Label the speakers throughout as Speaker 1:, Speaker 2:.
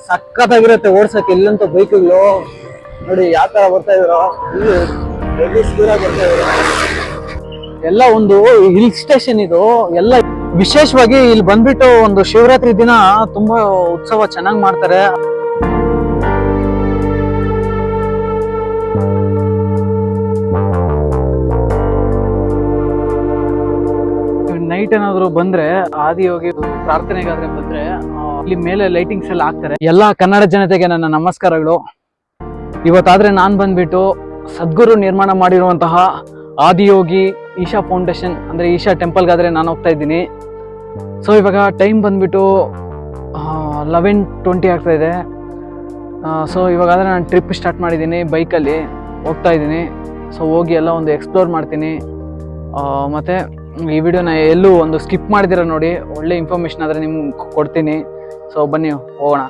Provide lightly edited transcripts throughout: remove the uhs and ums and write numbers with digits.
Speaker 1: ಸಖತ್ತಾಗಿರುತ್ತೆ ಓಡ್ಸಕ್ಕೆ. ಇಲ್ಲಂತೂ ಬೈಕ್ಗಳು ನೋಡಿ ಯಾವ ತರ ಬರ್ತಾ ಇದ್ರು, ಸ್ಪೀಡ್ ಆಗಿ ಬರ್ತಾ ಇದ್ರು. ಎಲ್ಲ ಒಂದು ಹಿಲ್ ಸ್ಟೇಷನ್ ಇದು. ಎಲ್ಲ ವಿಶೇಷವಾಗಿ ಇಲ್ಲಿ ಬಂದ್ಬಿಟ್ಟು ಒಂದು ಶಿವರಾತ್ರಿ ದಿನ ತುಂಬಾ ಉತ್ಸವ ಚೆನ್ನಾಗಿ ಮಾಡ್ತಾರೆ. ನೈಟ್ ಏನಾದ್ರು ಬಂದ್ರೆ ಆದಿಯೋಗಿ ಪ್ರಾರ್ಥನೆಗಾದ್ರೆ ಬಂದ್ರೆ ಇಲ್ಲಿ ಮೇಲೆ ಲೈಟಿಂಗ್ಸ್ ಎಲ್ಲ ಹಾಕ್ತಾರೆ. ಎಲ್ಲ ಕನ್ನಡ ಜನತೆಗೆ ನನ್ನ ನಮಸ್ಕಾರಗಳು. ಇವತ್ತಾದ್ರೆ ನಾನ್ ಬಂದ್ಬಿಟ್ಟು ಸದ್ಗುರು ನಿರ್ಮಾಣ ಮಾಡಿರುವಂತಹ ಆದಿಯೋಗಿ ಈಶಾ ಫೌಂಡೇಶನ್ ಅಂದ್ರೆ ಈಶಾ ಟೆಂಪಲ್ಗಾದ್ರೆ ನಾನು ಹೋಗ್ತಾ ಇದ್ದೀನಿ. ಸೊ ಇವಾಗ ಟೈಮ್ ಬಂದ್ಬಿಟ್ಟು 11:20 ಆಗ್ತಾ ಇದೆ. ಸೊ ಇವಾಗಾದ್ರೆ ನಾನು ಟ್ರಿಪ್ ಸ್ಟಾರ್ಟ್ ಮಾಡಿದ್ದೀನಿ, ಬೈಕಲ್ಲಿ ಹೋಗ್ತಾ ಇದ್ದೀನಿ. ಸೊ ಹೋಗಿ ಎಲ್ಲ ಒಂದು ಎಕ್ಸ್ಪ್ಲೋರ್ ಮಾಡ್ತೀನಿ. ಮತ್ತೆ ಈ ವಿಡಿಯೋನ ಎಲ್ಲೂ ಒಂದು ಸ್ಕಿಪ್ ಮಾಡಿದಿರ ನೋಡಿ, ಒಳ್ಳೆ ಇನ್ಫಾರ್ಮೇಶನ್ ಆದರೆ ನಿಮ್ಗೆ ಕೊಡ್ತೀನಿ. ಸೊ ಬನ್ನಿ ಹೋಗೋಣ.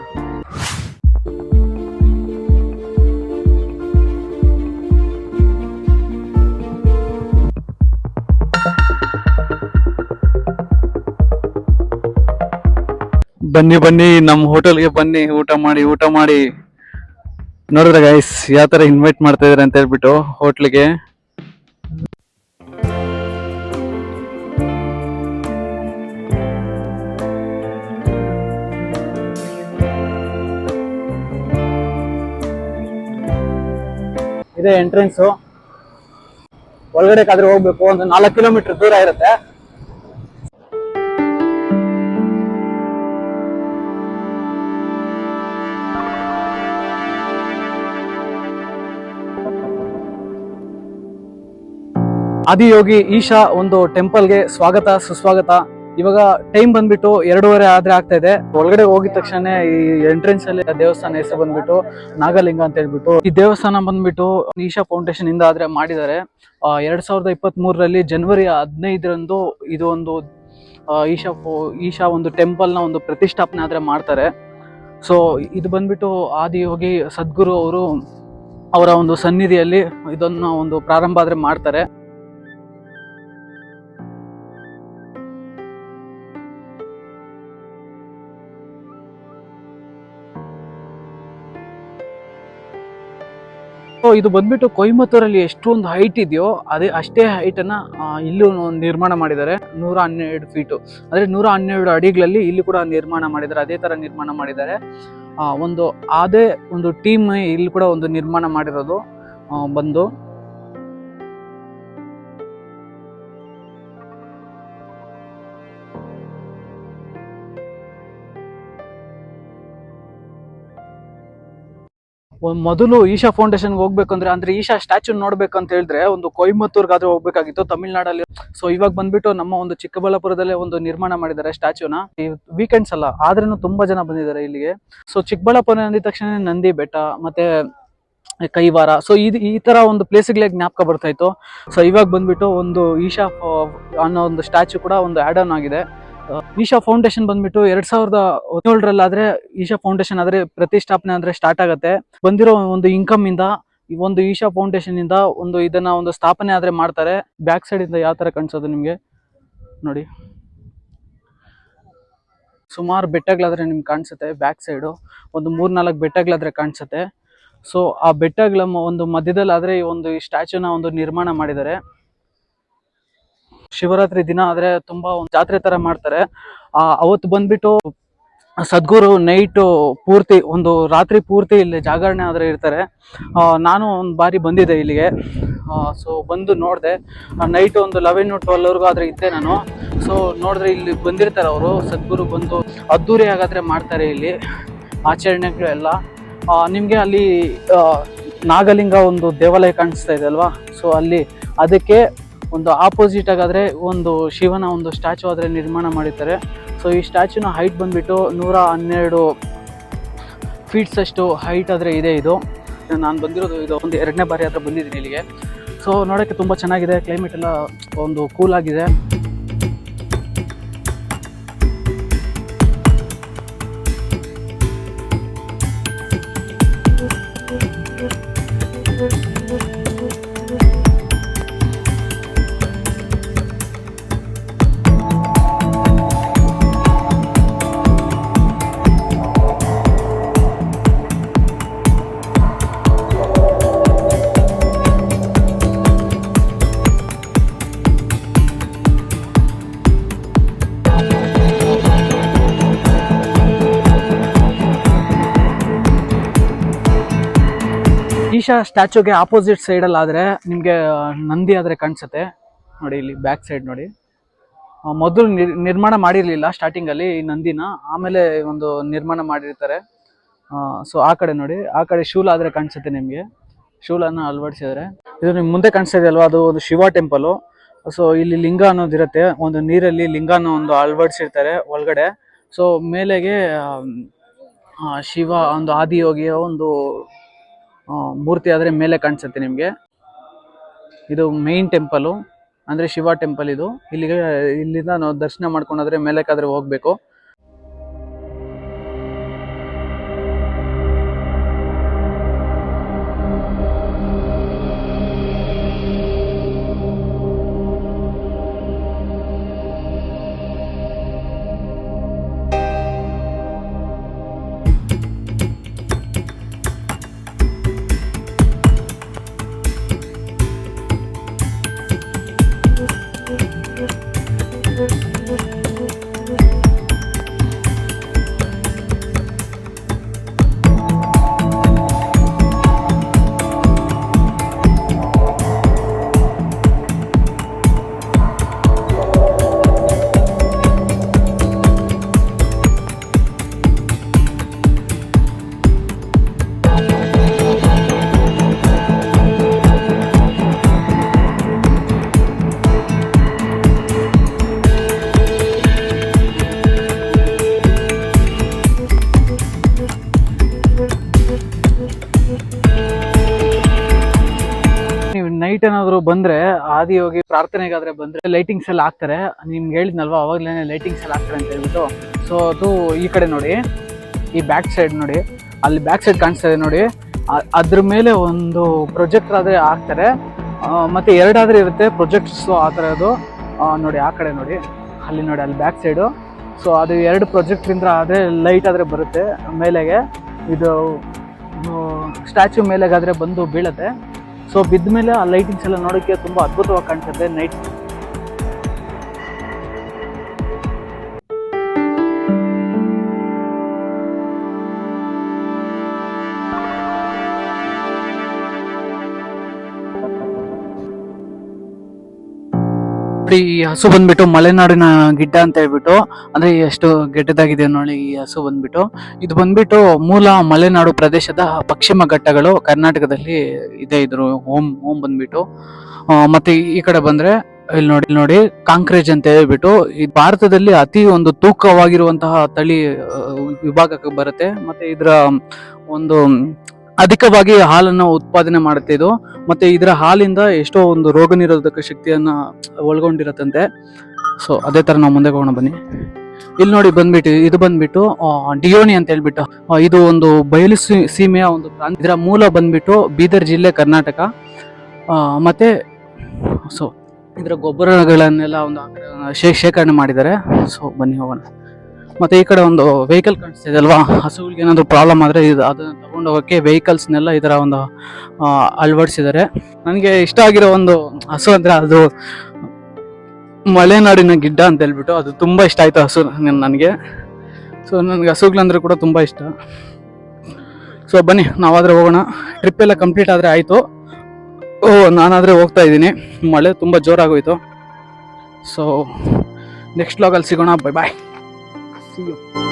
Speaker 1: ಬನ್ನಿ ನಮ್ಮ ಹೋಟೆಲ್ಗೆ ಬನ್ನಿ, ಊಟ ಮಾಡಿ ನೋಡಿದ್ರೆ ಗೈಸ್ ಯಾವ ಥರ ಇನ್ವೈಟ್ ಮಾಡ್ತಾ ಇದಾರೆ ಅಂತ ಹೇಳ್ಬಿಟ್ಟು ಹೋಟ್ಲಿಗೆ. ಇದೇ ಎಂಟ್ರೆನ್ಸು. ಒಳಗಡೆ ಕಾದ್ರೆ ಹೋಗ್ಬೇಕು, ಒಂದು 4 ಕಿಲೋಮೀಟರ್ ದೂರ ಇರುತ್ತೆ. ಆದಿಯೋಗಿ ಈಶಾ ಒಂದು ಟೆಂಪಲ್ಗೆ ಸ್ವಾಗತ ಸುಸ್ವಾಗತ. ಇವಾಗ ಟೈಮ್ ಬಂದ್ಬಿಟ್ಟು 2:30 ಆದ್ರೆ ಆಗ್ತಾ ಇದೆ. ಒಳಗಡೆ ಹೋಗಿದ ತಕ್ಷಣ ಈ ಎಂಟ್ರೆನ್ಸ್ ಅಲ್ಲಿ ದೇವಸ್ಥಾನ ಹೆಸರು ಬಂದ್ಬಿಟ್ಟು ನಾಗಲಿಂಗ ಅಂತ ಹೇಳ್ಬಿಟ್ಟು. ಈ ದೇವಸ್ಥಾನ ಬಂದ್ಬಿಟ್ಟು ಈಶಾ ಫೌಂಡೇಶನ್ ಇಂದ ಆದ್ರೆ ಮಾಡಿದ್ದಾರೆ. 2023ರಲ್ಲಿ ಜನವರಿ 15ರಂದು ಇದು ಒಂದು ಈಶಾ ಒಂದು ಟೆಂಪಲ್ ನ ಒಂದು ಪ್ರತಿಷ್ಠಾಪನೆ ಆದ್ರೆ ಮಾಡ್ತಾರೆ. ಸೊ ಇದು ಬಂದ್ಬಿಟ್ಟು ಆದಿಯೋಗಿ ಸದ್ಗುರು ಅವರು ಅವರ ಒಂದು ಸನ್ನಿಧಿಯಲ್ಲಿ ಇದನ್ನ ಒಂದು ಪ್ರಾರಂಭ ಆದ್ರೆ ಮಾಡ್ತಾರೆ. ಇದು ಬಂದ್ಬಿಟ್ಟು ಕೊಯಮತ್ತೂರಲ್ಲಿ ಎಷ್ಟೊಂದು ಹೈಟ್ ಇದೆಯೋ ಅಷ್ಟೇ ಹೈಟ್ ಅನ್ನ ಇಲ್ಲೂ ನಿರ್ಮಾಣ ಮಾಡಿದ್ದಾರೆ. 112 ಫೀಟು ಅಂದ್ರೆ 112 ಅಡಿಗಳಲ್ಲಿ ಇಲ್ಲಿ ಕೂಡ ನಿರ್ಮಾಣ ಮಾಡಿದ್ದಾರೆ. ಅದೇ ತರ ನಿರ್ಮಾಣ ಮಾಡಿದ್ದಾರೆ. ಅದೇ ಒಂದು ಟೀಮ್ ಇಲ್ಲಿ ಕೂಡ ಒಂದು ನಿರ್ಮಾಣ ಮಾಡಿರೋದು ಬಂದು. ಮೊದಲು ಈಶಾ ಫೌಂಡೇಶನ್ಗೆ ಹೋಗ್ಬೇಕಂದ್ರೆ ಅಂದ್ರೆ ಈಶಾ ಸ್ಟ್ಯಾಚ್ಯೂ ನೋಡ್ಬೇಕಂತ ಹೇಳಿದ್ರೆ ಒಂದು ಕೊಯಮತ್ತೂರ್ಗಾದ್ರೆ ಹೋಗ್ಬೇಕಾಗಿತ್ತು, ತಮಿಳ್ನಾಡಲ್ಲಿ. ಸೊ ಇವಾಗ ಬಂದ್ಬಿಟ್ಟು ನಮ್ಮ ಒಂದು ಚಿಕ್ಕಬಳ್ಳಾಪುರದಲ್ಲೇ ಒಂದು ನಿರ್ಮಾಣ ಮಾಡಿದ್ದಾರೆ ಸ್ಟ್ಯಾಚ್ಯೂನ. ಈ ವೀಕೆಂಡ್ಸ್ ಅಲ್ಲ ಆದ್ರೂ ತುಂಬಾ ಜನ ಬಂದಿದ್ದಾರೆ ಇಲ್ಲಿಗೆ. ಸೊ ಚಿಕ್ಕಬಳ್ಳಾಪುರ ಅಂದಿದ ತಕ್ಷಣ ನಂದಿ ಬೆಟ್ಟ ಮತ್ತೆ ಕೈವಾರ, ಸೊ ಈ ತರ ಒಂದು ಪ್ಲೇಸ್ಗಳಿಗೆ ಜ್ಞಾಪಕ ಬರ್ತಾ ಇತ್ತು. ಸೊ ಇವಾಗ ಬಂದ್ಬಿಟ್ಟು ಒಂದು ಈಶಾ ಅನ್ನೋ ಒಂದು ಸ್ಟ್ಯಾಚ್ಯೂ ಕೂಡ ಒಂದು ಆಡ್ ಆನ್ ಆಗಿದೆ. ಈಶಾ ಫೌಂಡೇಶನ್ ಬಂದ್ಬಿಟ್ಟು 2017ರಲ್ಲಾದ್ರೆ ಈಶಾ ಫೌಂಡೇಶನ್ ಆದ್ರೆ ಪ್ರತಿಷ್ಠಾಪನೆ ಅಂದ್ರೆ ಸ್ಟಾರ್ಟ್ ಆಗತ್ತೆ. ಬಂದಿರೋ ಒಂದು ಇನ್ಕಮ್ ಇಂದ ಈ ಒಂದು ಈಶಾ ಫೌಂಡೇಶನ್ ಇಂದ ಇದನ್ನ ಒಂದು ಸ್ಥಾಪನೆ ಆದ್ರೆ ಮಾಡ್ತಾರೆ. ಬ್ಯಾಕ್ ಸೈಡ್ ಇಂದ ಯಾವ ತರ ಕಾಣಿಸೋದು ನಿಮ್ಗೆ ನೋಡಿ, ಸುಮಾರು ಬೆಟ್ಟಗಳಾದ್ರೆ ನಿಮ್ಗೆ ಕಾಣಿಸುತ್ತೆ. ಬ್ಯಾಕ್ ಸೈಡು ಒಂದು 3-4 ಬೆಟ್ಟಗಳಾದ್ರೆ ಕಾಣಿಸುತ್ತೆ. ಸೊ ಆ ಬೆಟ್ಟಗಳ ಒಂದು ಮಧ್ಯದಲ್ಲಿ ಆದ್ರೆ ಈ ಒಂದು ಸ್ಟ್ಯಾಚ್ಯೂನ ಒಂದು ನಿರ್ಮಾಣ ಮಾಡಿದ್ದಾರೆ. ಶಿವರಾತ್ರಿ ದಿನ ಆದ್ರೆ ತುಂಬಾ ಒಂದು ಜಾತ್ರೆ ತರ ಮಾಡ್ತಾರೆ. ಅವತ್ತು ಬಂದ್ಬಿಟ್ಟು ಸದ್ಗುರು ನೈಟ್ ಪೂರ್ತಿ ಒಂದು ರಾತ್ರಿ ಪೂರ್ತಿ ಇಲ್ಲಿ ಜಾಗರಣೆ ಆದ್ರೆ ಇರ್ತಾರೆ. ನಾನು ಒಂದು ಬಾರಿ ಬಂದಿದ್ದೆ ಇಲ್ಲಿಗೆ. ಸೊ ಬಂದು ನೋಡಿದೆ, ನೈಟ್ ಒಂದು 11-12 ಆದ್ರೆ ಇದ್ದೆ ನಾನು. ಸೊ ನೋಡಿದ್ರೆ ಇಲ್ಲಿ ಬಂದಿರ್ತಾರೆ ಅವರು ಸದ್ಗುರು, ಬಂದು ಅದ್ದೂರಿ ಆಗಾದ್ರೆ ಮಾಡ್ತಾರೆ ಇಲ್ಲಿ ಆಚರಣೆಗಳೆಲ್ಲ. ನಿಮ್ಗೆ ಅಲ್ಲಿ ನಾಗಲಿಂಗ ಒಂದು ದೇವಾಲಯ ಕಾಣಿಸ್ತಾ ಇದೆ ಅಲ್ವಾ, ಸೊ ಅಲ್ಲಿ ಅದಕ್ಕೆ ಒಂದು ಆಪೋಸಿಟ್ ಆಗಾದ್ರೆ ಒಂದು ಶಿವನ ಒಂದು ಸ್ಟ್ಯಾಚು ಆದ್ರೆ ನಿರ್ಮಾಣ ಮಾಡಿರ್ತಾರೆ. ಸೊ ಈ ಸ್ಟ್ಯಾಚ್ಯೂನ ಹೈಟ್ ಬಂದ್ಬಿಟ್ಟು 112 ಫೀಟ್ಸ್ ಅಷ್ಟು ಹೈಟ್ ಆದ್ರೆ ಇದೆ. ಇದು ನಾನು ಬಂದಿರೋದು ಇದು ಒಂದು 2ನೇ ಬಾರಿ ಆದ್ರೆ ಬಂದಿದ್ದೀನಿ ಇಲ್ಲಿಗೆ. ಸೊ ನೋಡೋಕ್ಕೆ ತುಂಬ ಚೆನ್ನಾಗಿದೆ, ಕ್ಲೈಮೇಟ್ ಎಲ್ಲ ಒಂದು ಕೂಲ್ ಆಗಿದೆ. ಮಹಿಷ ಸ್ಟ್ಯಾಚುಗೆ ಆಪೋಸಿಟ್ ಸೈಡಲ್ಲಿ ಆದರೆ ನಿಮಗೆ ನಂದಿ ಆದರೆ ಕಾಣಿಸುತ್ತೆ ನೋಡಿ. ಇಲ್ಲಿ ಬ್ಯಾಕ್ ಸೈಡ್ ನೋಡಿ, ಮೊದಲು ನಿರ್ಮಾಣ ಮಾಡಿರಲಿಲ್ಲ ಸ್ಟಾರ್ಟಿಂಗಲ್ಲಿ ಈ ನಂದಿನ, ಆಮೇಲೆ ಒಂದು ನಿರ್ಮಾಣ ಮಾಡಿರ್ತಾರೆ. ಸೊ ಆ ಕಡೆ ನೋಡಿ, ಆ ಕಡೆ ಶೂಲ ಆದರೆ ಕಾಣಿಸುತ್ತೆ ನಿಮಗೆ, ಶೂಲನ್ನು ಅಳವಡಿಸಿದರೆ. ಇದು ನಿಮ್ಗೆ ಮುಂದೆ ಕಾಣಿಸ್ತಾ ಇದೆ ಅಲ್ವಾ, ಅದು ಒಂದು ಶಿವ ಟೆಂಪಲು. ಸೊ ಇಲ್ಲಿ ಲಿಂಗ ಅನ್ನೋದಿರುತ್ತೆ, ಒಂದು ನೀರಲ್ಲಿ ಲಿಂಗನ ಒಂದು ಅಳವಡಿಸಿರ್ತಾರೆ ಒಳಗಡೆ. ಸೊ ಮೇಲೆಗೆ ಶಿವ ಒಂದು ಆದಿಯೋಗಿಯ ಒಂದು ಮೂರ್ತಿ ಆದರೆ ಮೇಲೆ ಕಾಣಿಸುತ್ತೆ ನಿಮಗೆ. ಇದು ಮೇನ್ ಟೆಂಪಲು, ಅಂದರೆ ಶಿವ ಟೆಂಪಲ್ ಇದು. ಇಲ್ಲಿಂದ ನಾವು ದರ್ಶನ ಮಾಡ್ಕೊಂಡಾದ್ರೆ ಮೇಲಕ್ಕಾದ್ರೆ ಹೋಗ್ಬೇಕು. ನೈಟ್ ಏನಾದ್ರು ಬಂದ್ರೆ, ಆದಿಯೋಗಿ ಪ್ರಾರ್ಥನೆಗಾದ್ರೆ ಬಂದ್ರೆ ಲೈಟಿಂಗ್ಸ್ ಎಲ್ಲ ಹಾಕ್ತಾರೆ. ನಿಮ್ಗೆ ಹೇಳಿದ್ನಲ್ವಾ ಅವಾಗ್ಲೇ ಲೈಟಿಂಗ್ಸ್ ಎಲ್ಲ ಹಾಕ್ತಾರೆ ಅಂತ ಹೇಳ್ಬಿಟ್ಟು. ಸೊ ಅದು ಈ ಕಡೆ ನೋಡಿ, ಈ ಬ್ಯಾಕ್ ಸೈಡ್ ನೋಡಿ, ಅಲ್ಲಿ ಬ್ಯಾಕ್ ಸೈಡ್ ಕಾಣಿಸ್ತಾ ಇದೆ ನೋಡಿ, ಅದ್ರ ಮೇಲೆ ಒಂದು ಪ್ರೊಜೆಕ್ಟರ್ ಆದ್ರೆ ಹಾಕ್ತಾರೆ. ಮತ್ತೆ ಎರಡಾದ್ರೆ ಇರುತ್ತೆ ಪ್ರೊಜೆಕ್ಟ್ಸ್ ಆ ಥರದ್ದು ನೋಡಿ. ಆ ಕಡೆ ನೋಡಿ, ಅಲ್ಲಿ ನೋಡಿ, ಅಲ್ಲಿ ಬ್ಯಾಕ್ ಸೈಡು. ಸೊ ಅದು ಎರಡು ಪ್ರೊಜೆಕ್ಟ್ರಿಂದ ಆದರೆ ಲೈಟ್ ಆದರೆ ಬರುತ್ತೆ ಮೇಲೆಗೆ. ಇದು ಸ್ಟ್ಯಾಚ್ಯೂ ಮೇಲೆಗಾದರೆ ಬಂದು ಬೀಳುತ್ತೆ. ಸೊ ಬಿದ್ದ ಮೇಲೆ ಆ ಲೈಟಿಂಗ್ಸ್ ಎಲ್ಲ ನೋಡೋಕ್ಕೆ ತುಂಬ ಅದ್ಭುತವಾಗಿ ಕಾಣಿಸುತ್ತೆ ನೈಟ್. ಈ ಹಸು ಬಂದ್ಬಿಟ್ಟು ಮಲೆನಾಡಿನ ಗಿಡ್ಡ ಅಂತ ಹೇಳ್ಬಿಟ್ಟು, ಅಂದ್ರೆ ಎಷ್ಟು ಗೆಡ್ಡದಾಗಿದೆ ನೋಡಿ ಈ ಹಸು ಬಂದ್ಬಿಟ್ಟು. ಇದು ಬಂದ್ಬಿಟ್ಟು ಮೂಲ ಮಲೆನಾಡು ಪ್ರದೇಶದ ಪಶ್ಚಿಮ ಘಟ್ಟಗಳು ಕರ್ನಾಟಕದಲ್ಲಿ ಇದೆ. ಇದ್ರ ಹೋಮ್ ಬಂದ್ಬಿಟ್ಟು ಮತ್ತೆ ಈ ಕಡೆ ಬಂದ್ರೆ ಇಲ್ಲಿ ನೋಡಿ ಕಾಂಕ್ರೇಜ್ ಅಂತ ಹೇಳ್ಬಿಟ್ಟು, ಈ ಭಾರತದಲ್ಲಿ ಅತಿ ಒಂದು ತೂಕವಾಗಿರುವಂತಹ ತಳಿ ವಿಭಾಗಕ್ಕೆ ಬರುತ್ತೆ. ಮತ್ತೆ ಇದರ ಒಂದು ಅಧಿಕವಾಗಿ ಹಾಲನ್ನು ಉತ್ಪಾದನೆ ಮಾಡುತ್ತೆ ಇದು. ಮತ್ತೆ ಇದರ ಹಾಲಿಂದ ಎಷ್ಟೋ ಒಂದು ರೋಗ ನಿರೋಧಕ ಶಕ್ತಿಯನ್ನ ಒಳಗೊಂಡಿರತ್ತಂತೆ. ಸೊ ಅದೇ ತರ ನಾವು ಮುಂದೆ ಹೋಗೋಣ ಬನ್ನಿ. ಇಲ್ಲಿ ನೋಡಿ ಇದು ಬಂದ್ಬಿಟ್ಟು ಡಿಯೋನಿ ಅಂತ ಹೇಳ್ಬಿಟ್ಟು, ಇದು ಒಂದು ಬಯಲು ಸೀಮೆಯ ಒಂದು ಪ್ರಾಂತ. ಇದರ ಮೂಲ ಬಂದ್ಬಿಟ್ಟು ಬೀದರ್ ಜಿಲ್ಲೆ, ಕರ್ನಾಟಕ. ಮತ್ತೆ ಸೊ ಇದರ ಗೊಬ್ಬರಗಳನ್ನೆಲ್ಲ ಒಂದು ಶೇಖರಣೆ ಮಾಡಿದ್ದಾರೆ. ಸೊ ಬನ್ನಿ ಹೋಗೋಣ. ಮತ್ತೆ ಈ ಕಡೆ ಒಂದು ವೆಹಿಕಲ್ ಕಾಣಿಸ್ತಿದೆ ಅಲ್ವಾ, ಹಸುಗಳಿಗೆ ಏನಾದ್ರು ಪ್ರಾಬ್ಲಮ್ ಆದ್ರೆ ಅದನ್ನ ತಗೊಂಡು ಹೋಗೋಕೆ ವೆಹಿಕಲ್ಸ್ನೆಲ್ಲ ಇದರ ಒಂದು ಅಳವಡಿಸಿದ್ದಾರೆ. ನನಗೆ ಇಷ್ಟ ಆಗಿರೋ ಒಂದು ಹಸು ಅಂದ್ರೆ ಅದು ಮಲೆನಾಡಿನ ಗಿಡ್ಡ ಅಂತ ಹೇಳ್ಬಿಟ್ಟು, ಅದು ತುಂಬಾ ಇಷ್ಟ ಆಯ್ತು ಹಸು ನನಗೆ. ಸೊ ನನಗೆ ಹಸುಗಳಂದ್ರೆ ಕೂಡ ತುಂಬಾ ಇಷ್ಟ. ಸೊ ಬನ್ನಿ ನಾವಾದ್ರೆ ಹೋಗೋಣ. ಟ್ರಿಪ್ ಎಲ್ಲ ಕಂಪ್ಲೀಟ್ ಆದ್ರೆ ಆಯ್ತು. ನಾನಾದ್ರೆ ಹೋಗ್ತಾ ಇದ್ದೀನಿ, ಮಳೆ ತುಂಬಾ ಜೋರಾಗೋಯ್ತು. ಸೊ ನೆಕ್ಸ್ಟ್ ವ್ಲಾಗಲ್ಲಿ ಸಿಗೋಣ. Bye bye, see you.